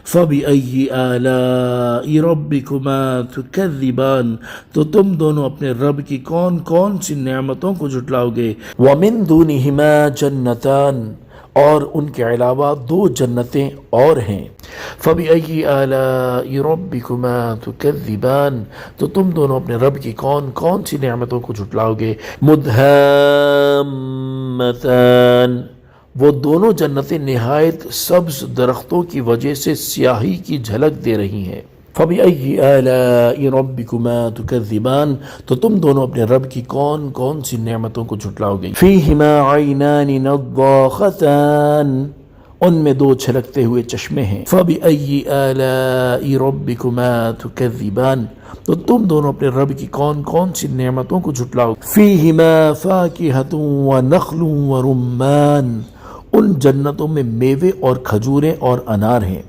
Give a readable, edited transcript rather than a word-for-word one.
फ़बिअय्यि आलाइ रब्बिकुमा तुकज़्ज़िबान, तो तुम दोनों अपने रब की कौन कौन सी नेमतों को झुटलाओगे। वमिन दूनिहिमा जन्नतान, और उनके अलावा दो जन्नतें और हैं। फ़बिअय्यि आलाइ रब्बिकुमा तुकज़्ज़िबान, तो तुम दोनों अपने रब की कौन कौन सी नेमतों को झुटलाओगे। मुदहाम्मतान, वो दोनों जन्नतें निहायत सब्ज दरख्तों की वजह से स्याही की झलक दे रही हैं। फ़बिअय्यि आलाइ रब्बिकुमा तुकज़्ज़िबान, तो तुम दोनों अपने रब की कौन कौन सी नेमतों को झुटलाओगे। फ़ीहिमा ऐनानि नद्दाख़तान, उनमें दो छलकते हुए चश्मे हैं। फ़बिअय्यि आलाइ रब्बिकुमा तुकज़्ज़िबान, तो तुम दोनों अपने रब की कौन कौन सी नेमतों को झुटलाओ। फ़ीहिमा फ़ाकिहतुन व नख़्लुन व रुम्मान, उन जन्नतों में मेवे और खजूरें और अनार हैं।